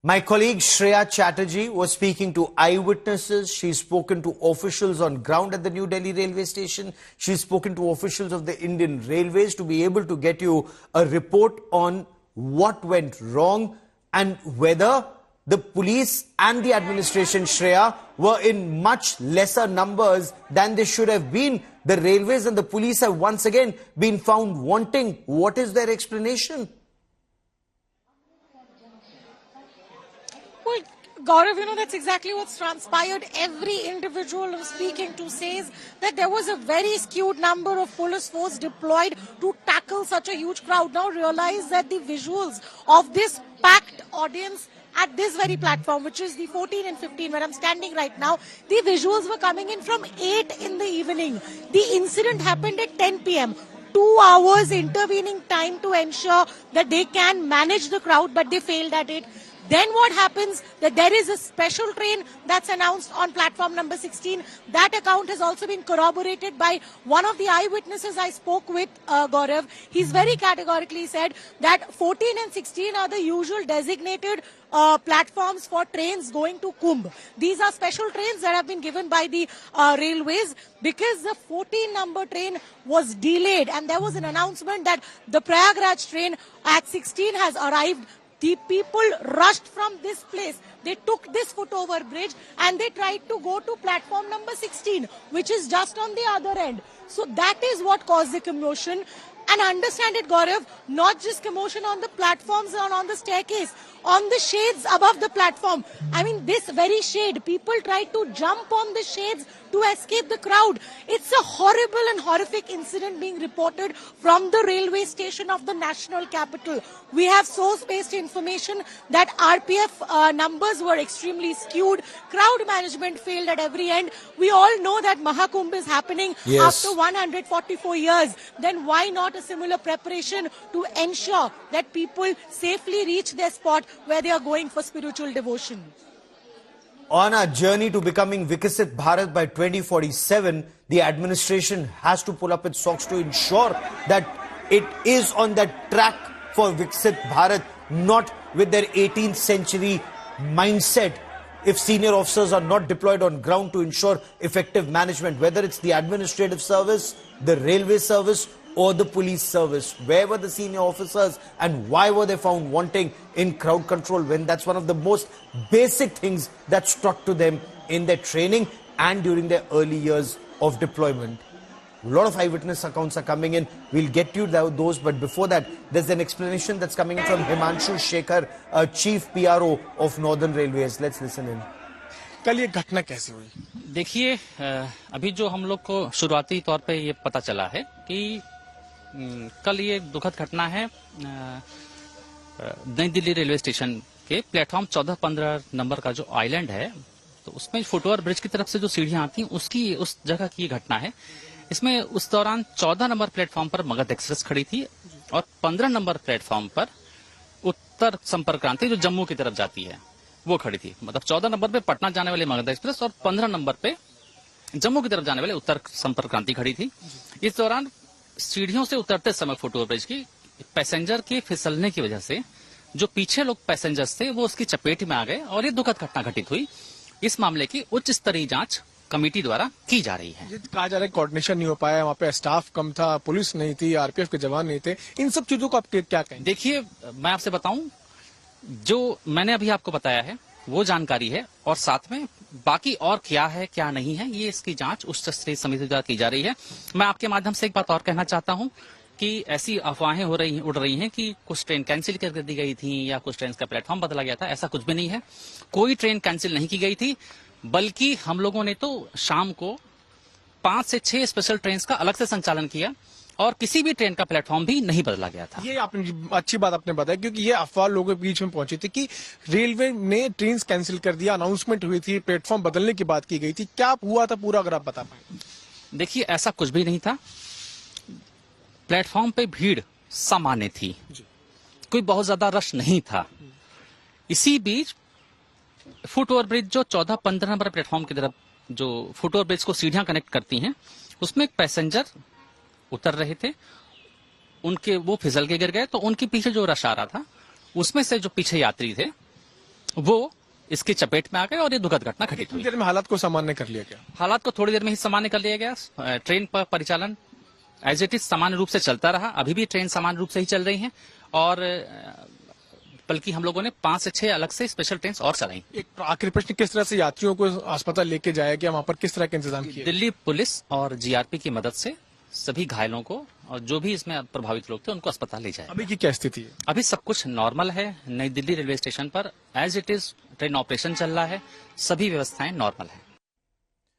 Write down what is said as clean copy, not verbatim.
My colleague Shreya Chatterjee was speaking to eyewitnesses. She's spoken to officials on ground at the New Delhi railway station. She's spoken to officials of the Indian Railways to be able to get you a report on what went wrong and whether the police and the administration, Shreya, were in much lesser numbers than they should have been. The railways and the police have once again been found wanting. What is their explanation? Well, Gaurav, that's exactly what's transpired. Every individual I'm speaking to says that there was a very skewed number of police force deployed to tackle such a huge crowd. Now realize that the visuals of this packed audience at this very platform, which is the 14 and 15 where I'm standing right now, the visuals were coming in from 8 in the evening. The incident happened at 10 p.m. 2 hours intervening time to ensure that they can manage the crowd, but they failed at it. Then what happens, that there is a special train that's announced on platform number 16. That account has also been corroborated by one of the eyewitnesses I spoke with, Gaurav. He's very categorically said that 14 and 16 are the usual designated platforms for trains going to Kumbh. These are special trains that have been given by the railways because the 14 number train was delayed and there was an announcement that the Prayagraj train at 16 has arrived. The people rushed from this place. They took this footover bridge and they tried to go to platform number 16, which is just on the other end. So that is what caused the commotion. And understand it, Gaurav, not just commotion on the platforms or on the staircase, on the shades above the platform. I mean, this very shade, people tried to jump on the shades to escape the crowd. It's a horrible and horrific incident being reported from the railway station of the national capital. We have source-based information that RPF numbers were extremely skewed. Crowd management failed at every end. We all know that Mahakumbh is happening after 144 years. Then why not a similar preparation to ensure that people safely reach their spot where they are going for spiritual devotion? On our journey to becoming Viksit Bharat by 2047, the administration has to pull up its socks to ensure that it is on that track for Viksit Bharat, not with their 18th century mindset. If senior officers are not deployed on ground to ensure effective management, whether it's the administrative service, the railway service, or the police service, where were the senior officers and why were they found wanting in crowd control when that's one of the most basic things that struck to them in their training and during their early years of deployment? A lot of eyewitness accounts are coming in. We'll get you those, but before that, there's an explanation that's coming in from Himanshu Shekhar, Chief PRO of Northern Railways. Let's listen in. कल ये घटना कैसे हुई? देखिए, अभी जो हम लोग को शुरुआती तौर पे ये पता चला है कि कल ये दुखद घटना है नई दिल्ली रेलवे स्टेशन के प्लेटफॉर्म 14-15 नंबर का जो आइलैंड है, तो उसमें फुटओवर ब्रिज की तरफ से जो सीढ़ियां आती हैं उसकी उस जगह की घटना है। इसमें उस दौरान 14 नंबर प्लेटफॉर्म पर मगध एक्सप्रेस खड़ी थी और 15 नंबर प्लेटफॉर्म पर उत्तर संपर्क क्रांति जो जम्मू की तरफ जाती है वो खड़ी थी। मतलब 14 नंबर पे पटना जाने वाली मगध एक्सप्रेस और 15 नंबर पे जम्मू की तरफ जाने वाले उत्तर संपर्क क्रांति खड़ी थी। इस दौरान सीढ़ियों से उतरते समय फुटओवर ब्रिज की पैसेंजर के फिसलने की वजह से जो पीछे लोग पैसेंजर्स थे वो उसकी चपेट में आ गए और ये दुखद घटना घटित हुई। इस मामले की उच्च स्तरीय जांच कमेटी द्वारा की जा रही है। कहा जा रहा है कोऑर्डिनेशन नहीं हो पाया, वहाँ पे स्टाफ कम था, पुलिस नहीं थी, आरपीएफ के जवान नहीं थे। इन सब चीजों को आप क्या कहें? देखिए, मैं आपसे बताऊं, जो मैंने अभी आपको बताया है वो जानकारी है और साथ में बाकी और क्या है क्या नहीं है ये इसकी जांच उच्च स्तरीय समिति द्वारा की जा रही है। मैं आपके माध्यम से एक बात और कहना चाहता हूं कि ऐसी अफवाहें उड़ रही हैं कि कुछ ट्रेन कैंसिल कर दी गई थी या कुछ ट्रेन का प्लेटफॉर्म बदला गया था। ऐसा कुछ भी नहीं है, कोई ट्रेन कैंसिल नहीं की गई थी, बल्कि हम लोगों ने तो शाम को 5 से 6 स्पेशल ट्रेन का अलग से संचालन किया और किसी भी ट्रेन का प्लेटफॉर्म भी नहीं बदला गया था। ये आपने अच्छी बात आपने बताया, क्योंकि ये अफवाह लोगों के बीच में पहुंची थी कि रेलवे ने ट्रेन कैंसिल कर दिया, अनाउंसमेंट हुई थी, प्लेटफॉर्म बदलने की बात की गई थी। क्या हुआ था पूरा, अगर आप बता पाए? देखिए, ऐसा कुछ भी नहीं था। प्लेटफॉर्म पे भीड़ सामान्य थी, कोई बहुत ज्यादा रश नहीं था। इसी बीच फुटओवर ब्रिज जो 14-15 नंबर प्लेटफॉर्म की तरफ जो फुटओवर ब्रिज को सीढ़ियां कनेक्ट करती हैं उसमें एक पैसेंजर उतर रहे थे, उनके वो फिसल के गिर गए, तो उनके पीछे जो रश आ रहा था उसमें से जो पीछे यात्री थे वो इसकी चपेट में आ गए और ये दुखद घटना घटित कितनी हुई। देर में हालात को सामान्य कर लिया गया? हालात को थोड़ी देर में ही सामान्य कर लिया गया। ट्रेन पर परिचालन एज इट इज सामान्य रूप से चलता रहा। अभी भी ट्रेन सामान्य रूप से ही चल रही है और बल्कि हम लोगों ने 5 से 6 अलग से स्पेशल ट्रेन और चलाई। एक आखिरी प्रश्न, किस तरह से यात्रियों को अस्पताल लेके जाया गया, वहां पर किस तरह के इंतजाम किए? दिल्ली पुलिस और जीआरपी की मदद से सभी घायलों को और जो भी इसमें प्रभावित लोग थे उनको अस्पताल ले जाए। अभी की क्या स्थिति है? अभी सब कुछ नॉर्मल है। नई दिल्ली रेलवे स्टेशन पर as it is train operation चल रहा है। सभी व्यवस्थाएं नॉर्मल है।